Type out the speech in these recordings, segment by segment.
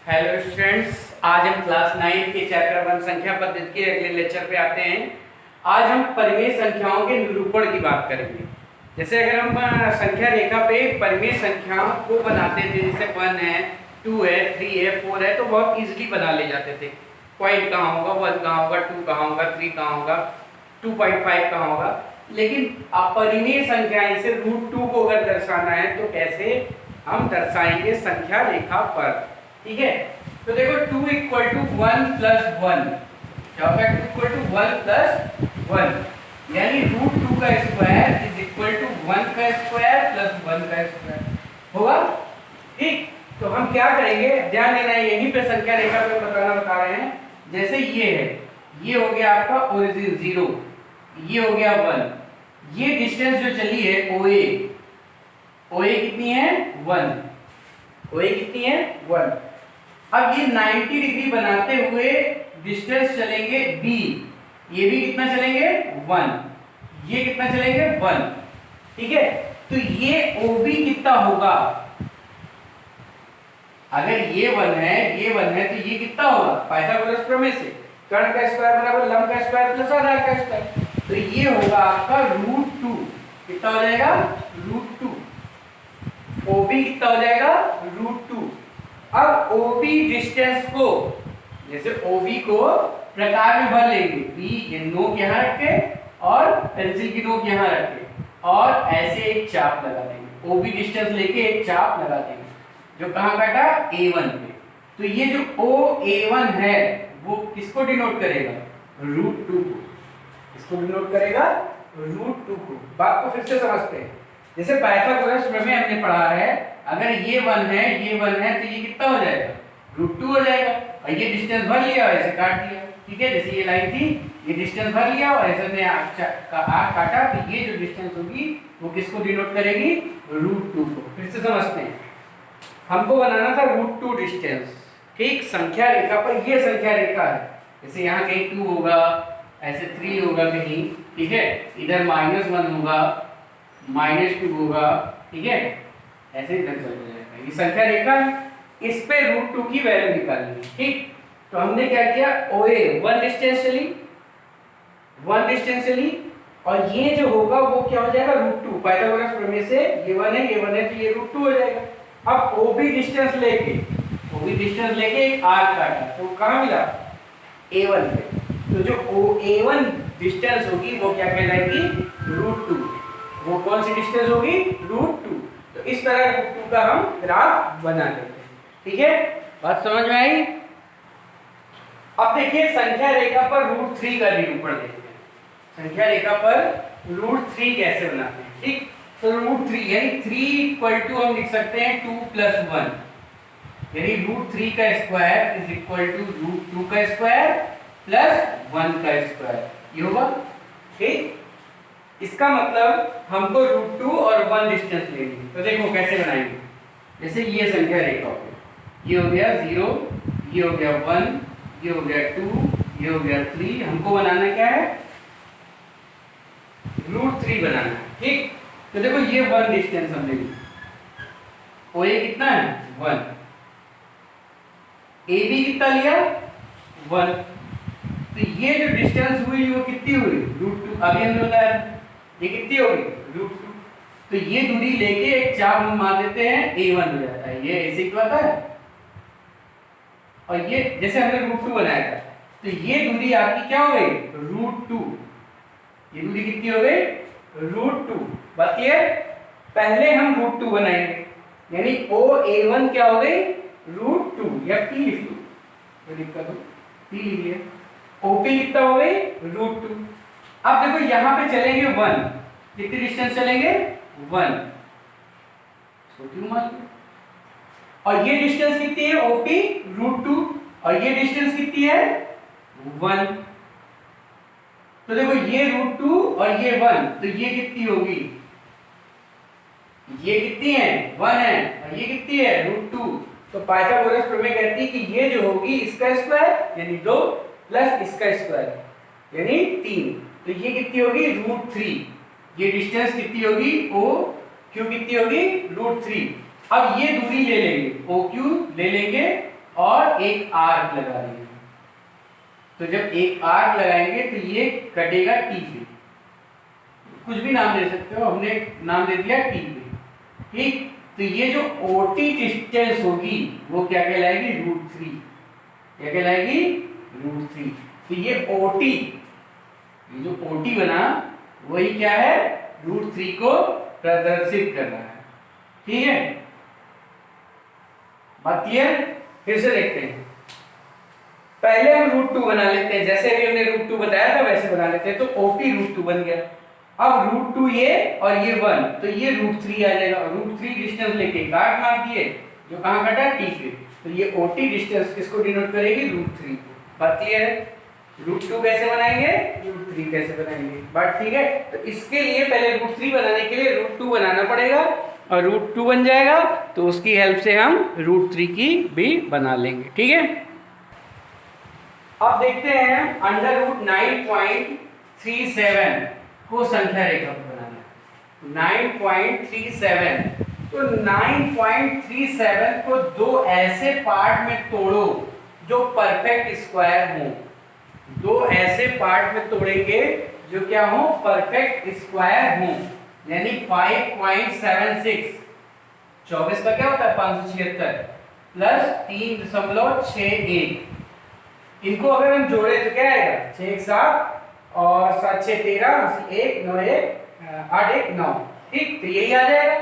Hello students, आज हम class 9 के चैप्टर 1 संख्या पद्धति के अगले लेक्चर पे आते हैं। आज हम परिमेय संख्याओं के निरूपण की बात करेंगे। जैसे अगर हम संख्या रेखा पे परिमेय संख्याओं को बनाते थे, जैसे 1 है, 2 है, 3 है, 4 है, तो बहुत इजीली बना ले जाते थे। पॉइंट कहाँ होगा, 1 कहाँ होगा, 2 कहाँ होगा, 3 कहाँ होगा, 2.5 कहाँ होगा। लेकिन अपरिमेय संख्याएं से √2 को अगर दर्शाना है तो कैसे हम दर्शाएंगे संख्या रेखा पर। ठीक है, तो देखो 2 इक्वल टू 1 प्लस 1 क्या होगा, 2 इक्वल टू 1 प्लस 1 यानी √2 का स्क्वायर इज इक्वल टू 1 का स्क्वायर प्लस 1 का स्क्वायर होगा। ठीक, तो हम क्या करेंगे, ध्यान देना है, यहीं पे संख्या रेखा पे बता रहे हैं। जैसे ये है, ये हो गया आपका ओरिजिन 0, ये हो गया 1, ये डिस्टेंस जो चली है OA कितनी है 1, OA कितनी है 1। अब ये 90 डिग्री बनाते हुए डिस्टेंस चलेंगे B, ये भी कितना चलेंगे 1, ये कितना चलेंगे 1। ठीक है, तो ये OB कितना होगा, अगर ये 1 है, ये 1 है, तो ये कितना होगा पाइथागोरस प्रमेय से कर्ण का स्क्वायर बराबर लंब का स्क्वायर प्लस आधार का स्क्वायर, तो ये होगा आपका √2। कितना हो जाएगा √2। OB कितना हो जाएगा √2। अब OB डिस्टेंस को, जैसे OB को प्रकार में भर लेंगे, B ये नोक यहाँ रख के और पेंसिल की नोक यहाँ रख के और ऐसे एक चाप लगा देंगे। OB डिस्टेंस लेके एक चाप लगा देंगे जो कहाँ काटा A1 पे। तो ये जो OA1 है वो किसको डिनोट करेगा, √2 को। इसको डिनोट करेगा √2 को। बात को फिर से समझते हैं। जैसे पाइथागोरस प्रमेय हमने पढ़ा है, अगर ये 1 है, ये 1 है, तो ये कितना हो जाएगा √2 हो जाएगा, और ये डिस्टेंस भर लिया और ऐसे काट दिया। ठीक है, जैसे ये लाइन थी, ये डिस्टेंस भर लिया और ऐसे ने आर्क काटा, तो ये जो डिस्टेंस होगी वो किसको डिनोट करेगी, √2 को। फिर से समझते हैं, हमको बनाना था √2 डिस्टेंस। ठीक, संख्या रेखा पर ये संख्या रेखा है, जैसे यहाँ कहीं 2 होगा, ऐसे 3 होगा कहीं, ठीक है, इधर -1 होगा, -2 होगा, ठीक है, ऐसे इधर चल जाएगा। ये संख्या रेखा है, इस पे √2 की वैल्यू निकालनी है। ठीक, तो हमने क्या किया, OA 1 डिस्टेंस चली, 1 डिस्टेंस चली, और ये जो होगा वो क्या हो जाएगा √2। पाइथागोरस प्रमेय से ये 1 है, ये 1 है, तो ये √2 हो जाएगा। अब OB डिस्टेंस लेके एक आर्क काटा, तो कहाँ मिला A1 पे, तो जो A1 डिस्टेंस होगी वो क्या कहलाएगी √2। वो कौन सी डिस्टेंस होगी √2। तो इस तरह √2 का हम ग्राफ बना लेते हैं। ठीक है, बात समझ में आई। अब देखिए संख्या रेखा पर √3 का निरूपण देखते हैं। संख्या रेखा पर √3 कैसे बनाते हैं। ठीक, तो √3 यानी 3 इक्वल टू हम लिख सकते हैं 2 प्लस 1, यानी √3 का स्क्वायर इज इक्वल टू √2 का स्क्वायर प्लस 1 का स्क्वायर, ये होगा। ठीक, इसका मतलब हमको √2 और 1 डिस्टेंस लेनी है। तो देखो कैसे बनाएंगे, जैसे ये संख्या रेखा हो गई, ये हो गया 0, ये हो गया 1, ये हो गया 2, ये हो गया 3। हमको बनाना क्या है, √3 बनाना है। ठीक, तो देखो ये 1 डिस्टेंस हमने ली, OA कितना है 1, AB कितना लिया 1, तो ये जो डिस्टेंस हुई वो कितनी हुई √2। अभी हमने बताया ये कितनी होगी √2। तो ये दूरी लेके एक चाप हम मार देते हैं, A1 हो जाता है, ये ऐसे ही आता है। और ये जैसे हमने √2 बनाया था, तो ये दूरी आपकी क्या हो गई √2। ये दूरी कितनी हो गई √2। बात ये पहले हम √2 बनाएंगे, यानी OA1 क्या हो गई √2, या P लिख लो, कोई दिक्कत हो P लिख लिया। OP कितना हो गई √2। अब देखो यहाँ पे चलेंगे 1, कितनी डिस्टेंस चलेंगे 1, इसको क्यों मान लो। और ये डिस्टेंस कितनी है OP √2, और ये डिस्टेंस कितनी है 1। तो देखो ये √2 और ये 1, तो ये कितनी होगी, ये कितनी है 1 है, और ये कितनी है √2। तो पाइथागोरस प्रमेय कहती है कि ये जो होगी इसका स्क्वायर यानी 2 प्लस इसका स्क्वायर यानी 3, तो ये कितनी होगी √3। ये डिस्टेंस कितनी होगी OQ कितनी होगी √3। अब ये दूरी ले लेंगे, OQ ले लेंगे और एक आर्क लगा देंगे। तो जब एक आर्क लगाएंगे तो ये कटेगा टी पे, कुछ भी नाम दे सकते हो, हमने नाम दे दिया टी पे, ठीक। तो ये जो ओटी डिस्टेंस होगी वो क्या कहलाएगी, √3। क्या कहलाएगी, √3। तो ये ओटी, ये जो ओटी बना वही क्या है, √3 को प्रदर्शित कर रहा है, ठीक है। बात क्लियर, फिर से देखते हैं। पहले हम √2 बना लेते हैं, जैसे अभी हमने √2 बताया था वैसे बना लेते हैं। तो ओपी √2 बन गया। अब √2 ये और ये 1, तो ये √3 आ जाएगा। √3 डिस्टेंस लेके काट मार दिए, जो कहां कटा, टी पे। तो ये ओटी डिस्टेंस किसको डिनोट करेगी, √3 को। बात क्लियर है। √2 कैसे बनाएंगे, √3 कैसे बनाएंगे, बात ठीक है। तो इसके लिए पहले √3 बनाने के लिए √2 बनाना पड़ेगा, और √2 बन जाएगा तो उसकी हेल्प से हम √3 की भी बना लेंगे, ठीक है। अब देखते हैं √9.37 को संख्या रेखा पर बनाना है। 9.37, तो 9.37 को दो ऐसे पार्ट में तोड़ो जो परफेक्ट स्क्वायर हो। दो ऐसे पार्ट में तोड़ेंगे जो क्या हो, परफेक्ट स्क्वायर हो। यानी 5.76, 24 का क्या होता है 576 प्लस 3.61। इनको अगर हम जोड़े तो क्या आएगा, 6 1 7 और 7 6 13, 1 9 1 8 1 9, ठीक। तो यही आ जाएगा।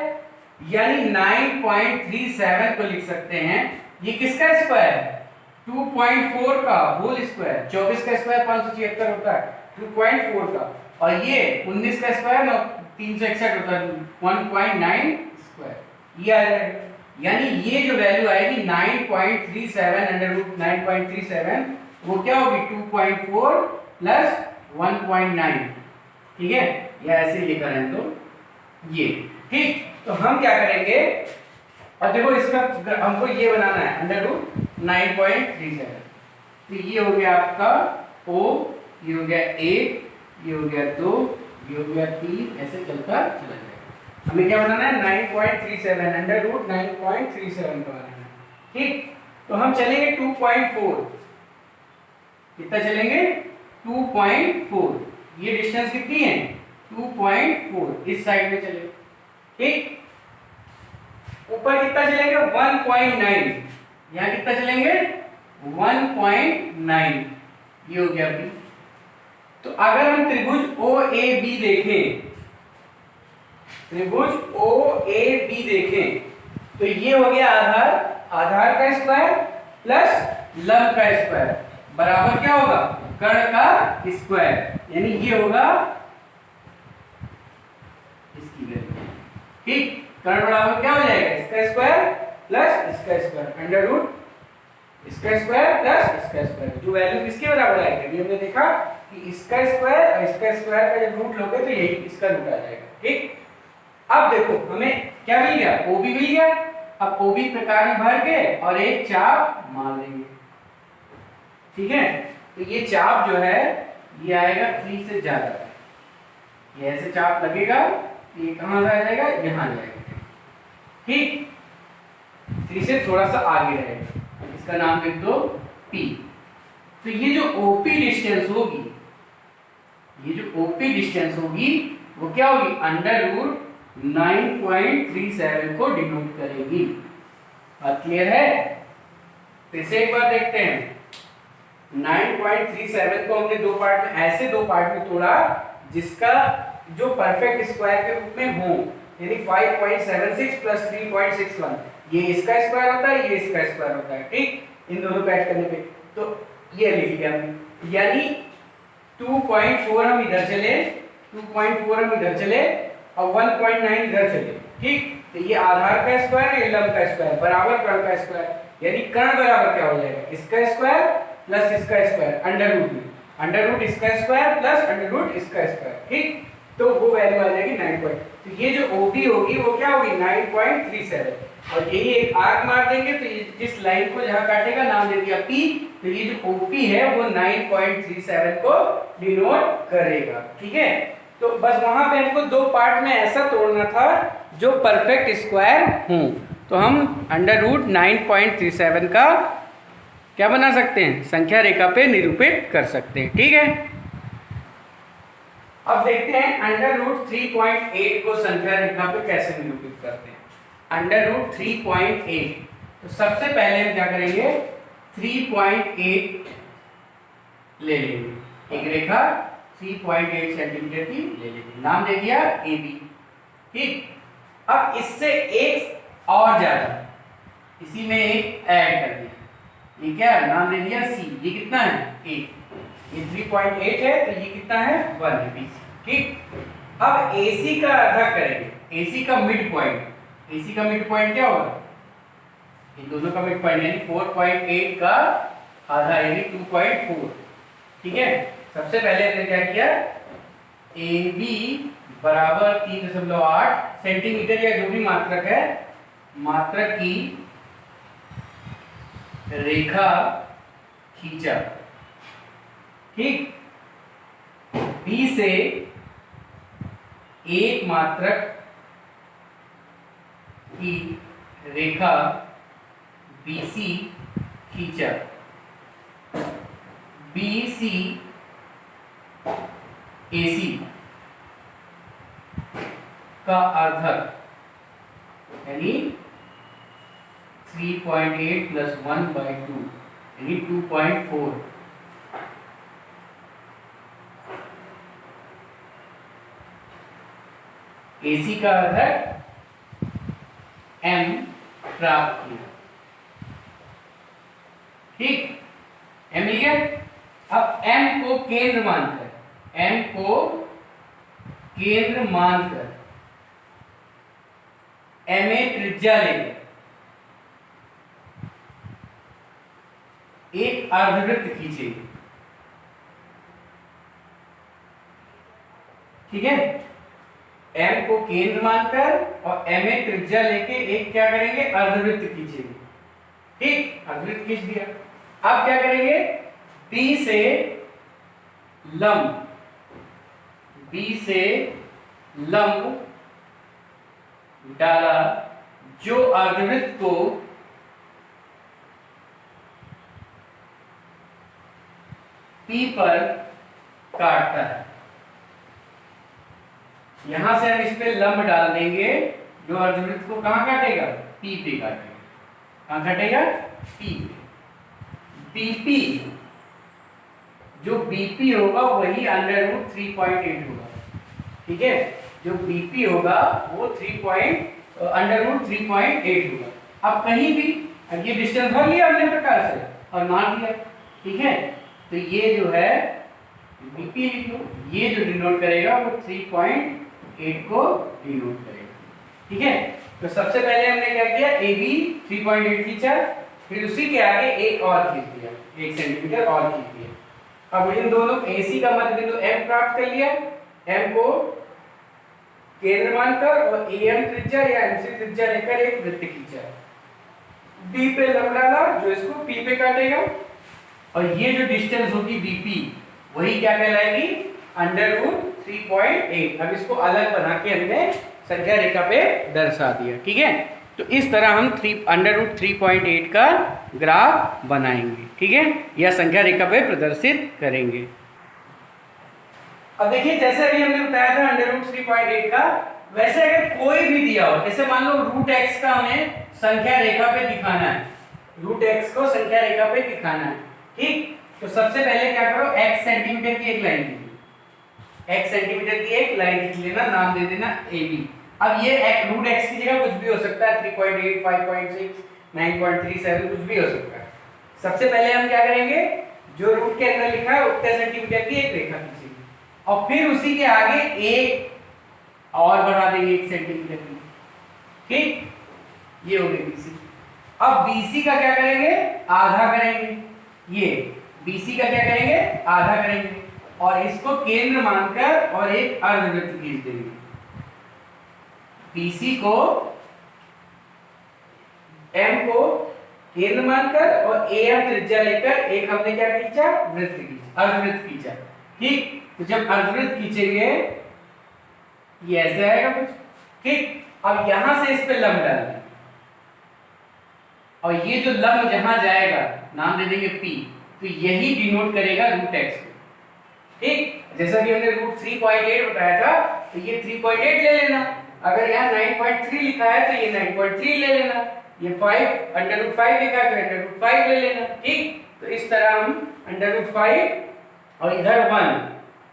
यानी 9.37 को लिख सकते हैं, ये किसका स्क्वायर है, 2.4 का होल स्क्वायर। 24 का स्क्वायर 576 होता है, 2.4 का, और ये 19 का स्क्वायर 361 होता है, 1.9 स्क्वायर, ये आ जाएगा। यानी ये जो वैल्यू आएगी 9.37 अंडर रूट 9.37, वो क्या होगी 2.4 प्लस 1.9, ठीक है। या ऐसे लिखा है तो ये, ठीक। तो हम क्या करेंगे, और देखो इसका हमको ये बनाना है अंडर रूट 9.37। तो ये हो गया आपका O, ये हो गया 1, ये हो गया 2, ये हो गया 3, ऐसे चलता चला जाएगा। हमें क्या बनाना है, 9.37 अंडर रूट 9.37 का बनाना है, ठीक। तो हम चलेंगे 2.4, कितना चलेंगे 2.4, ये डिस्टेंस कितनी है 2.4, इस साइड में चले, ठीक। ऊपर कितना चलेंगे 1.9, यहाँ कितना चलेंगे 1.9, ये हो गया B। तो अगर हम त्रिभुज OAB देखें, त्रिभुज OAB देखें, तो ये हो गया आधार, आधार का स्क्वायर प्लस लंब का स्क्वायर बराबर क्या होगा, कर्ण का स्क्वायर। यानी ये होगा इसकी वैल्यू, ठीक। कर्ण बराबर क्या हो जाएगा, इसका स्क्वायर प्लस इसका स्क्वायर अंडर रूट इसका स्क्वायर प्लस इसका स्क्वायर। जो वैल्यू किसके बराबर आएगी, अभी हमने देखा कि इसका स्क्वायर और इसका स्क्वायर का जब रूट लोगे तो यही इसका रूट आ जाएगा, ठीक। अब देखो हमें क्या मिल गया, OB मिल गया। अब OB प्रकार में भर के और एक चाप मार देंगे, ठीक है। तो ये चाप जो है ये आएगा 3 से ज्यादा, ये ऐसे चाप लगेगा, ये कहां आ जाएगा, यहां आ जाएगा, ठीक। 3 से थोड़ा सा आगे रहेगा, इसका नाम लिख दो P। तो ये जो OP डिस्टेंस होगी, ये जो OP डिस्टेंस होगी वो क्या होगी, अंडर रूट 9.37 को डिनोट करेगी। बात क्लियर है। फिर से एक बार देखते हैं, 9.37 को हमने दो पार्ट में, ऐसे दो पार्ट में तोड़ा जिसका जो परफेक्ट स्क्वायर के रूप में हो। यानी 5.76 प्लस 3.61, ये इसका स्क्वायर होता है, ये इसका स्क्वायर होता है, ठीक। इन दोनों को ऐड करने पे तो ये लिख लिया हमने। यानी 2.4 हम इधर चले, 2.4 हम इधर चले और 1.9 इधर चले, ठीक। तो ये आधार का स्क्वायर, ये लंब का स्क्वायर बराबर कर्ण का स्क्वायर। यानी कर्ण बराबर क्या हो जाएगा, इसका स्क्वायर प्लस इसका स्क्वायर अंडर रूट में, अंडर रूट इसका स्क्वायर प्लस अंडर रूट इसका स्क्वायर, ठीक। तो वो वैल्यू आ जाएगी 9. तो ये जो OB होगी वो क्या होगी 9.37, और यही एक आर्क मार देंगे तो इस लाइन को जहां काटेगा नाम दे दिया P। तो ये जो OP है वो 9.37 को डिनोट करेगा, ठीक है। तो बस वहां पे हमको दो पार्ट में ऐसा तोड़ना था जो परफेक्ट स्क्वायर हो। तो हम अंडर रूट 9.37 का क्या बना सकते हैं, संख्या रेखा पे निरूपित कर सकते हैं। ठीक है, अब देखते हैं अंडर रूट 3.8 को संख्या रेखा पे कैसे निरूपित करते हैं। अंडर रूट 3.8, तो सबसे पहले हम क्या करेंगे, 3.8 ले लेंगे, एक रेखा 3.8 सेंटीमीटर की ले लेंगे, नाम दे दिया ए बी। ठीक, अब इससे एक और ज्यादा, इसी में एक ऐड कर दिया, ये क्या है, नाम दे दिया सी। ये कितना है, 8, ये 3.8 है, तो ये कितना है, 1 है, बी। ठीक, अब AC का आधा करेंगे, AC का मिड पॉइंट, AC का मिड पॉइंट क्या होगा, इन दोनों का मिड पॉइंट यानी 4.8 का आधा यानी 2.4। ठीक है, सबसे पहले हमने क्या किया, AB बराबर 3.8 सेंटीमीटर या जो भी मात्रक है, मात्रक की रेखा खींचा। ठीक, B से एक मात्रक की रेखा BC खींचा। BC AC का अर्धक यानी 3.8 प्लस 1/2 यानी 2.4। AC का अर्धक M प्राप्त किया। ठीक, M मिल गया। अब M को केंद्र मानकर, M को केंद्र मानकर MA त्रिज्या लेकर एक अर्धवृत्त खींचेंगे। ठीक है, M को केंद्र मानकर और MA त्रिज्या लेके एक क्या करेंगे, अर्धवृत्त खींचेंगे। ठीक, अर्धवृत्त खींच दिया। अब क्या करेंगे, B से लंब, B से लंब डाला जो अर्धवृत्त को P पर काटता है। यहां से हम इस पे लंब डाल देंगे जो अर्धवृत्त को कहां काटेगा, P पे काटेगा। कहां काटेगा, P पे। BP, जो BP होगा वही अंडर रूट 3.8 होगा। ठीक है, जो BP होगा वो अंडर रूट 3.8 होगा। अब कहीं भी अब ये डिस्टेंस भर लिया हमने प्रकार से और मान दिया। ठीक है, तो ये जो है BP लिख लो, ये जो डिनोट करेगा वो 3.8 को डिनोट करेगा। ठीक है, तो सबसे पहले हमने क्या किया, AB 3.8 खींचा, फिर उसी के आगे एक और खींच दिया, 1 सेंटीमीटर और खींच दिया। अब इन दोनों AC का मध्य बिंदु M प्राप्त कर लिया, M को केंद्र मानकर और AM त्रिज्या या MC त्रिज्या लेकर एक वृत्त खींचा। B पे लंब डाला जो इसको P पे काटेगा, और ये जो डिस्टेंस होगी BP वही क्या कहलाएगी, अंडर रूट 3.8। अब इसको अलग बना के हमने संख्या रेखा पे दर्शा दिया। ठीक है, तो इस तरह हम अंडर रूट 3.8 का ग्राफ बनाएंगे। ठीक है, या संख्या रेखा पे प्रदर्शित करेंगे। अब देखिए, जैसे अभी हमने बताया था अंडर रूट 3.8 का, वैसे अगर कोई भी दिया हो, जैसे मान लो रूट x का हमें संख्या रेखा पे दिखाना है, रूट x को संख्या रेखा पे दिखाना है। ठीक, तो सबसे पहले क्या करो, x सेंटीमीटर की एक लाइन खींचो, x सेंटीमीटर की एक लाइन खींच लेना, नाम दे देना AB। अब ये रूट x की जगह कुछ भी हो सकता है, 3.8, 5.6, 9.37 कुछ भी हो सकता है। सबसे पहले हम क्या करेंगे, जो रूट के अंदर लिखा है उतने सेंटीमीटर की एक रेखा खींचेंगे और फिर उसी के आगे एक और बढ़ा देंगे 1 सेंटीमीटर की। ठीक, ये हो गई BC। अब BC का क्या करेंगे, आधा करेंगे, ये BC का क्या करेंगे, आधा करेंगे और इसको केंद्र मानकर और एक अर्धवृत्त खींच देंगे। BC को, M को केंद्र मानकर और AM त्रिज्या लेकर एक हमने क्या खींचा, वृत्त खींचा, अर्धवृत्त खींचा। ठीक, तो जब अर्धवृत्त खींचेंगे ये ऐसे आएगा कुछ। ठीक, अब यहां से इस पे लंब डालना, और ये जो लंब जहां जाएगा नाम दे देंगे P, तो यही डिनोट करेगा रूट x को। ठीक, जैसा कि हमने रूट 3.8 बताया था, तो ये 3.8 ले लेना। अगर यहाँ 9.3 लिखा है तो ये 9.3 ले लेना। ये 5 अंडर रूट 5 लिखा है तो अंडर रूट 5 ले लेना। ठीक, तो इस तरह हम अंडर रूट 5 और इधर 1,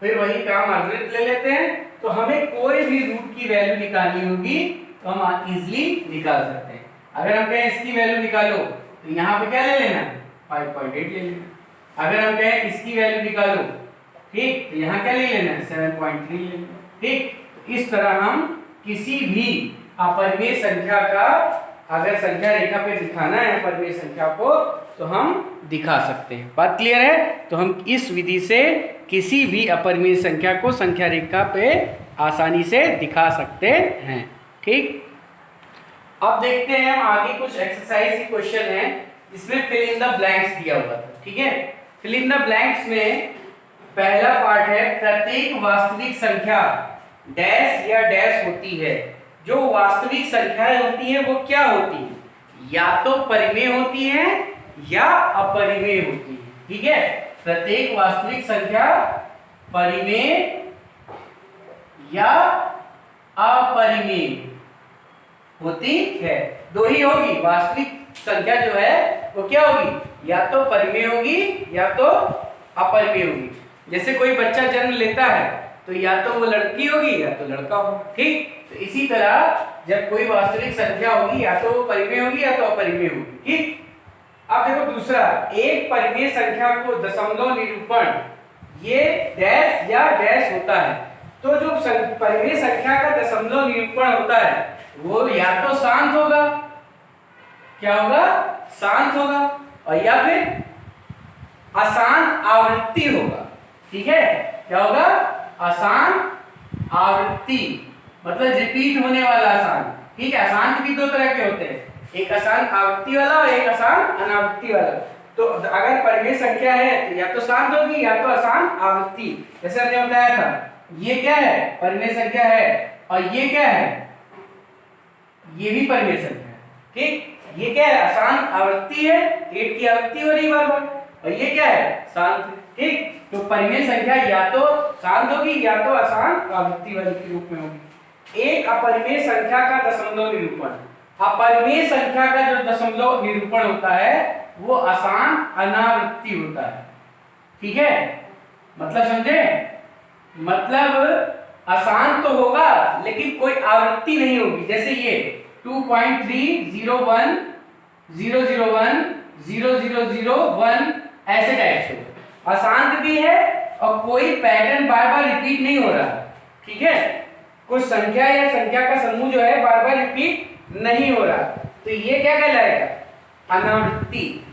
फिर वही काम अल्टरनेट ले लेते हैं। तो हमें कोई भी रूट की वैल्यू निकालनी होगी तो हम इजीली निकाल सकते हैं। अगर हम कहें इसकी वैल्यू निकालो तो यहाँ पे क्या ले लेना, 5.8 ले लेना। अगर हम कहें इसकी वैल्यू निकालो, ठीक, तो यहाँ क्या ले लेना है, 7.3 ले लेना। ठीक, तो इस तरह हम किसी भी अपरिमेय संख्या का अगर संख्या रेखा पे दिखाना है अपरिमेय संख्या को तो हम दिखा सकते हैं। बात क्लियर है? तो हम इस विधि से किसी भी अपरिमेय संख्या को संख्या रेखा पे आसानी से दिखा सकते हैं। ठीक, अब देखते हैं हम आगे कुछ एक्सरसाइज के क्वेश्चन है जिसमें फिल इन द ब्लैंक्स दिया हुआ था। ठीक है, फिल इन द ब्लैंक्स में पहला पार्ट है प्रत्येक वास्तविक संख्या डैश या डैश होती है। जो वास्तविक संख्याएं होती हैं वो क्या होती है, या तो परिमेय होती है या अपरिमेय होती है। ठीक है, प्रत्येक वास्तविक संख्या परिमेय या अपरिमेय होती है। दो ही होगी, वास्तविक संख्या जो है वो क्या होगी, या तो परिमेय होगी या तो अपरिमेय होगी। जैसे कोई बच्चा जन्म लेता है तो या तो वो लड़की होगी या तो लड़का होगा। ठीक, तो इसी तरह जब कोई वास्तविक संख्या होगी या तो वो परिमेय होगी या तो अपरिमेय होगी। ठीक, अब देखो दूसरा, एक परिमेय संख्या को दशमलव निरूपण ये डैश या डैश होता है। तो जो परिमेय संख्या का दशमलव निरूपण होता है वो या तो शांत होगा, क्या होगा, शांत होगा, और या फिर अशांत आवृत्ति होगा। ठीक है, क्या होगा, अशांत आवृत्ति, मतलब रिपीट होने वाला अशांत। ठीक है, अशांत भी दो तरह के होते हैं, एक अशांत आवृत्ति वाला और एक अशांत अनावृत्ति वाला। तो अगर परिमेय संख्या है तो या तो शांत होगी या तो अशांत आवृत्ति। जैसे हमने बताया था, ये क्या है, परिमेय संख्या है, और ये क्या है, ये भी परिमेय संख्या है। ठीक, ये क्या है, अशांत आवृत्ति है, 8 की आवृत्ति हो रही बार-बार, और ये क्या है, शांत। ठीक, तो परिमेय संख्या या तो शांत होगी या तो अशांत आवृत्ति वाली के रूप में होगी। एक अपरिमेय संख्या का दशमलव निरूपण, अपरिमेय संख्या का जो दशमलव निरूपण होता है वो अशांत अनावृत्ति होता है। ठीक है, मतलब समझे, मतलब अशांत तो होगा लेकिन कोई आवृत्ति नहीं होगी। जैसे ये 2.301 001 0001 ऐसे टाइप से अशांत भी है और कोई पैटर्न बार बार रिपीट नहीं हो रहा। ठीक है, कुछ संख्या या संख्या का समूह जो है बार बार रिपीट नहीं हो रहा, तो ये क्या कहलाएगा, अनावृत्ति।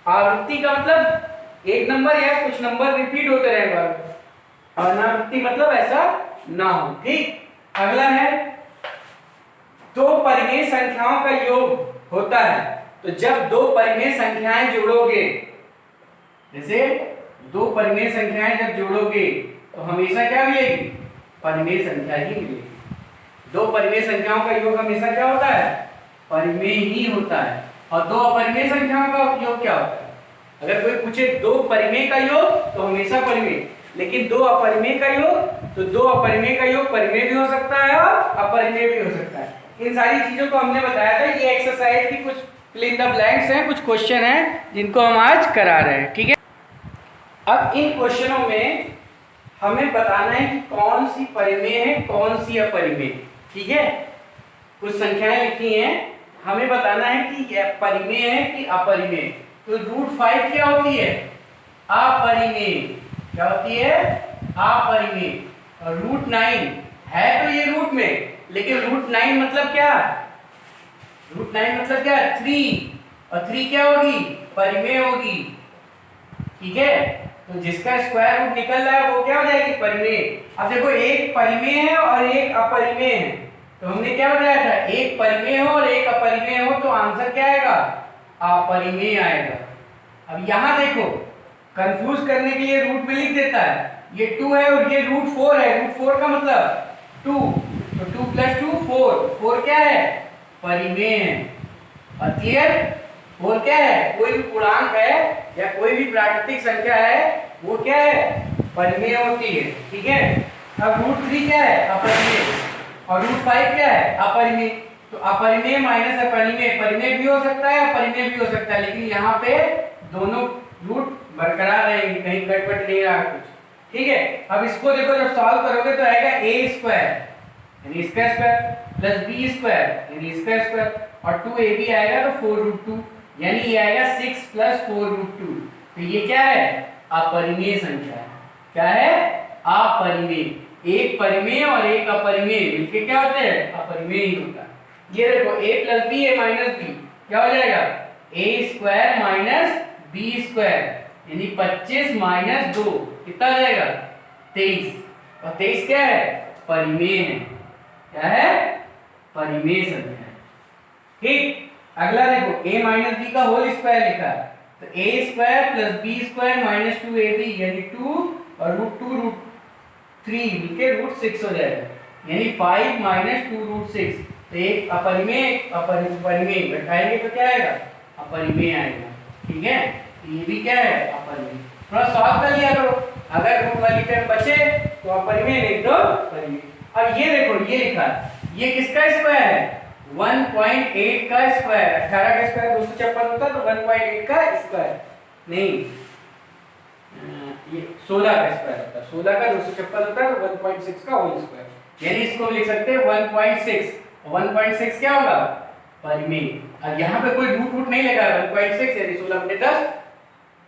आवृत्ति का मतलब एक नंबर या कुछ नंबर रिपीट होते रहे बार बार, अनावृत्ति मतलब ऐसा ना हो। ठीक, अगला है दो परिमेय संख्याओं का योग होता है। तो जब दो परिमेय संख्याएं जोड़ोगे, जैसे दो परिमेय संख्याएं जब जोड़ोगे तो हमेशा क्या मिलेगी, परिमेय संख्या ही मिलेगी। दो परिमेय संख्याओं का योग हमेशा क्या होता है, परिमेय ही होता है। और दो अपरिमेय संख्याओं का योग क्या होता है, अगर कोई पूछे दो परिमेय का योग तो हमेशा परिमेय, लेकिन दो अपरिमेय का योग तो दो अपरिमेय का योग परिमेय भी हो सकता है और अपरिमेय भी हो सकता है। इन सारी चीजों को हमने बताया था। ये एक्सरसाइज की कुछ फिल इन द ब्लैंक्स हैं, कुछ क्वेश्चन हैं जिनको हम आज करा रहे हैं। ठीक है, अब इन क्वेश्चनों में हमें बताना है कि कौन सी परिमेय है कौन सी अपरिमेय। ठीक है, कुछ संख्याएं लिखी हैं, हमें बताना है कि यह परिमेय है कि अपरिमेय। तो √5 क्या होती है, अपरिमेय। क्या होती है, अपरिमेय। और √9 है तो ये रूट में, लेकिन √9 मतलब क्या, √9 मतलब क्या, 3, और 3 क्या होगी, परिमेय होगी। ठीक है, तो जिसका स्क्वायर रूट निकल रहा है वो क्या हो जाएगी, परिमेय। अब देखो एक परिमेय है और एक अपरिमेय है, तो हमने क्या बताया था, एक परिमेय हो और एक अपरिमेय हो तो आंसर क्या आएगा, अपरिमेय आएगा। अब यहाँ देखो कंफ्यूज करने के लिए रूट में लिख देता है, ये 2 है और ये √4 है। √4 का मतलब 2, तो 2 + 2 4, 4 क्या है, परिमेय है। और क्लियर? फोर क्या है? कोई भी पूर्णांक है या कोई भी प्राकृतिक संख्या है वो क्या है? परिमेय होती है। ठीक है। अब रूट 3 क्या है? अपरिमेय। और रूट 5 क्या है? अपरिमेय। तो अपरिमेय माइनस अपरिमेय, परिमेय भी हो सकता है अपरिमेय भी हो सकता है, लेकिन यहाँ पे दोनों रूट बरकरार रहेंगे, कहीं कटवट नहीं रहा कुछ। ठीक है। अब इसको देखो, जब सॉल्व करोगे तो आएगा a स्क्वायर यानी इसका स्क्वायर प्लस b स्क्वायर यानी इसका स्क्वायर और 2ab आएगा तो 4 रूट 2 यानी ये आएगा 6 प्लस 4 रूट 2। तो ये क्या है? अपरिमेय संख्या है। क्या है? अपरिमेय। एक परिमेय और एक अपरिमेय मिलके क्या होते हैं? अपरिमेय ही होता है। ये देखो a plus B a minus B क्या हो जाएगा? a square minus B square यानी 25 माइनस 2 कितना हो जाएगा? 23। और 23 क्या है? परिमेय है। क्या है? परिमेय संख्या है। ठीक। अगला देखो a माइनस बी का होल स्क्वायर लिखा है, तो a square plus B square minus 2ab यानी 2 और रूट 2 रूट 3 मिलके रूट 6 हो जाएगा यानी 5 माइनस 2 रूट 6। तो एक अपरिमेय अपरिमेय घटाएंगे तो क्या आएगा? अपरिमेय आएगा। ठीक है। तो ये भी क्या है? अपरिमेय। थोड़ा सॉल्व कर लिया करो, अगर रूट वाली टर्म बचे तो अपरिमेय लिख दो परिमेय। अब ये देखो ये लिखा है, ये किसका स्क्वायर है? 1.8 का स्क्वायर। 18 का स्क्वायर 256 होता है, तो 1.8 का स्क्वायर नहीं, ये 16 का स्क्वायर होता है। 16 का 256 होता है, तो 1.6 का होल स्क्वायर यानी इसको लिख सकते हैं 1.6। 1.6 क्या होगा? परिमेय। अब यहाँ पे कोई रूट रूट नहीं लगा, 1.6 यानी 16/10।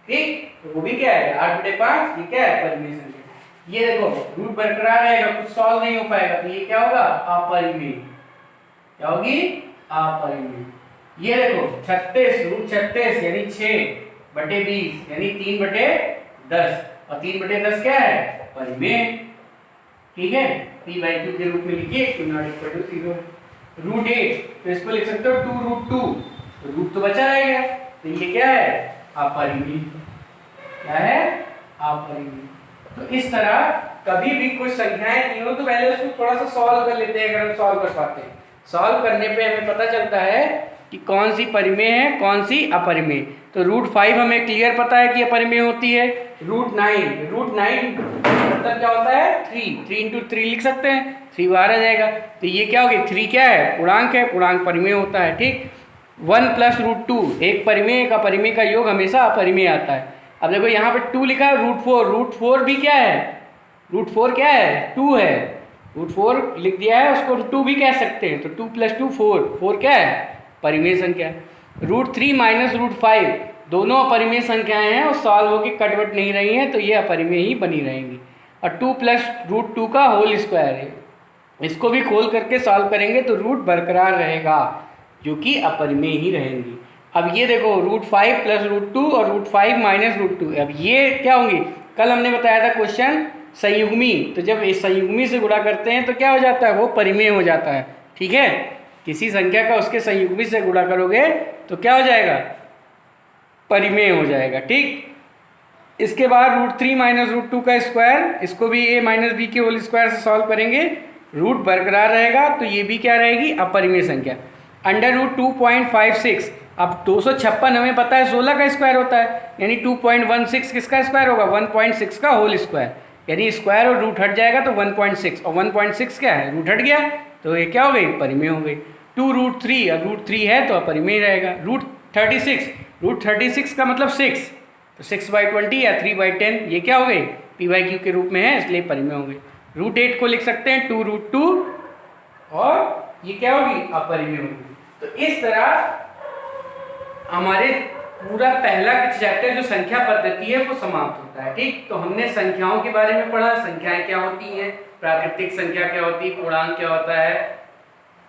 ठीक। तो वो भी क्या है? 8/5। ये क्या है? परिमेय संख्या। ये देखो रूट बरकरार रहेगा, कुछ सॉल्व नहीं हो पाएगा, तो ये क्या होगा? अपरिमेय। क्या होगी? अपरिमेय। ये देखो 36 रूट 36 यानी 6/20 यानी 3/10 और 3/10 क्या है? परिमेय। ठीक है। p/q के रूप में लिखिए, q not equal to 0। Root 8 तो इसको लिख सकते हो 2 रूट 2, तो रूट तो बचा रहेगा, तो ये क्या है? अपरिमेय। क्या है? अपरिमेय। तो इस तरह कभी भी कुछ संख्याएं दी हो तो पहले उसको थोड़ा सा सॉल्व कर लेते हैं, अगर हम सॉल्व कर पाते हैं। सॉल्व करने पे हमें पता चलता है कि कौन सी परिमेय है कौन सी अपरिमेय। तो रूट 5 हमें क्लियर पता है कि अपरिमेय होती है। रूट 9 मतलब क्या होता है? 3 इंटू 3 लिख सकते हैं, 3 बाहर आ जाएगा, तो ये क्या होगी? 3 क्या है? पूर्णांक है, पूर्णांक परिमेय होता है। ठीक। 1 प्लस रूट 2 एक परिमेय एक अपरिमेय का योग हमेशा अपरिमेय आता है। अब देखो यहाँ पे 2 लिखा है, रूट 4 भी क्या है? रूट 4 क्या है? 2 है। रूट 4 लिख दिया है, उसको 2 भी कह सकते हैं, तो 2 + 2 4। 4 क्या है? परिमेय संख्या। रूट 3 माइनस रूट 5 दोनों अपरिमेय संख्याएं हैं और सॉल्व होकर कटवट नहीं रही हैं, तो ये अपरिमेय ही बनी रहेंगी। और 2 प्लस रूट 2 का होल स्क्वायर है, इसको भी खोल करके सॉल्व करेंगे तो रूट बरकरार रहेगा, जो कि अपरिमेय ही रहेंगी। अब ये देखो रूट 5 प्लस रूट 2 और रूट 5 माइनस रूट 2, अब ये क्या होंगी? कल हमने बताया था क्वेश्चन संयुग्मी, तो जब इस संयुग्मी से गुणा करते हैं तो क्या हो जाता है? वो परिमेय हो जाता है। ठीक है। किसी संख्या का उसके संयुग्मी से गुणा करोगे तो क्या हो जाएगा? परिमेय हो जाएगा। ठीक। इसके बाद रूट 3 माइनस रूट 2 का स्क्वायर, इसको भी a माइनस बी के होल स्क्वायर से सॉल्व करेंगे, रूट बरकरार रहेगा, तो ये भी क्या रहेगी? अपरिमेय संख्या। अंडर रूट 2.56, अब 256 हमें पता है 16 का स्क्वायर होता है, यानी 2.16 किसका स्क्वायर होगा? 1.6 का होल स्क्वायर, यानी स्क्वायर और रूट हट जाएगा तो 1.6, और 1.6 क्या है? रूट हट गया, तो ये क्या हो गई? परिमेय हो गई। 2 रूट 3, अब रूट 3 है तो अपरिमेय रहेगा। रूट 36 का मतलब 6, तो 6/20 या 3/10, ये क्या हो गई? p/q के रूप में है, इसलिए परिमेय हो गई। रूट 8 को लिख सकते हैं 2 रूट 2, और ये क्या होगी? अपरिमेय होगी। तो इस तरह हमारे पूरा पहला चैप्टर जो संख्या पद्धति है वो समाप्त होता है। ठीक। तो हमने संख्याओं के बारे में पढ़ा, संख्याएं क्या होती हैं, प्राकृतिक संख्या क्या होती है, पूर्णांक क्या होता है,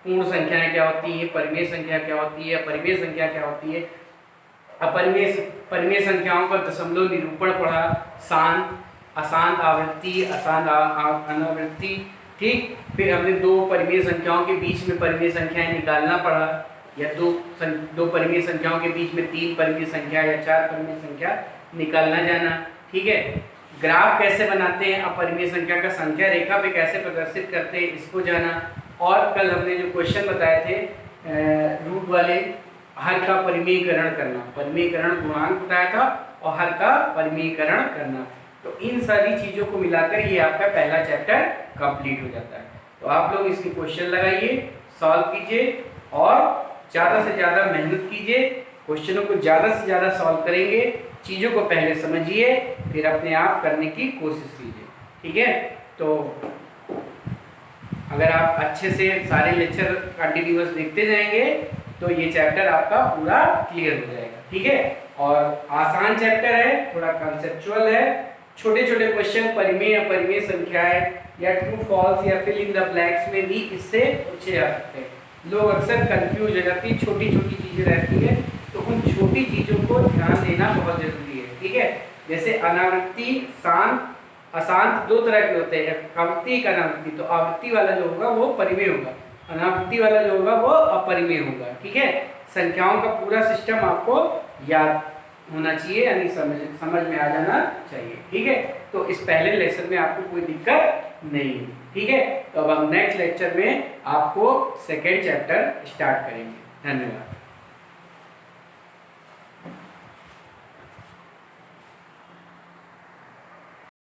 पूर्ण संख्याएं क्या होती है, परिमेय संख्या क्या होती है, अपरिमेय संख्या क्या होती है, परिमेय संख्याओं का दशमलव निरूपण पढ़ा, शांत अशांत आवृत्ति अशांत अनावृत्ति। ठीक। फिर हमने 2 परिमेय संख्याओं के बीच में परिमेय संख्याएं निकालना पढ़ा, या दो परिमेय संख्याओं के बीच में 3 परिमेय संख्या या 4 परिमेय संख्या निकालना जाना। ठीक है। ग्राफ कैसे बनाते हैं, अपरिमेय संख्या का संख्या रेखा पे कैसे प्रदर्शित करते हैं, इसको जाना। और कल हमने जो क्वेश्चन बताए थे रूट वाले, हर का परिमेयीकरण करना, परिमेयीकरण गुणांक बताया था, और हर का परिमेयीकरण करना। तो इन सारी चीजों को मिलाकर ये आपका पहला चैप्टर कंप्लीट हो जाता है। तो आप लोग इसके क्वेश्चन लगाइए, सॉल्व कीजिए और ज़्यादा से ज़्यादा मेहनत कीजिए, क्वेश्चनों को ज़्यादा से ज़्यादा सॉल्व करेंगे, चीज़ों को पहले समझिए, फिर अपने आप करने की कोशिश कीजिए, ठीक है। तो अगर आप अच्छे से सारे लेक्चर कंटिन्यूअस देखते जाएंगे तो ये चैप्टर आपका पूरा क्लियर हो जाएगा, ठीक है। और आसान चैप्टर है, थोड़ा कंसेप्चुअल है, छोटे छोटे क्वेश्चन परिमेय अपरिमेय संख्याएं या ट्रू फॉल्स या फिल इन द ब्लैंक्स में भी इससे पूछे जा सकते हैं। लोग अक्सर कंफ्यूज हो जाती है, छोटी छोटी चीजें रहती है, तो उन छोटी चीजों को ध्यान देना बहुत जरूरी है, ठीक है। जैसे अनावृत्ति, शांत, अशांत दो तरह के होते हैं, आवृत्ति एक अनावृत्ति। तो आवृत्ति वाला जो होगा वो परिमेय होगा, अनावृत्ति वाला जो होगा वो अपरिमेय होगा, ठीक है। संख्याओं का पूरा सिस्टम आपको याद होना चाहिए, यानी समझ में आ जाना चाहिए, ठीक है। तो इस पहले लेसन में आपको कोई दिक्कत नहीं है, ठीक है। तो अब हम नेक्स्ट लेक्चर में आपको सेकेंड चैप्टर स्टार्ट करेंगे। धन्यवाद।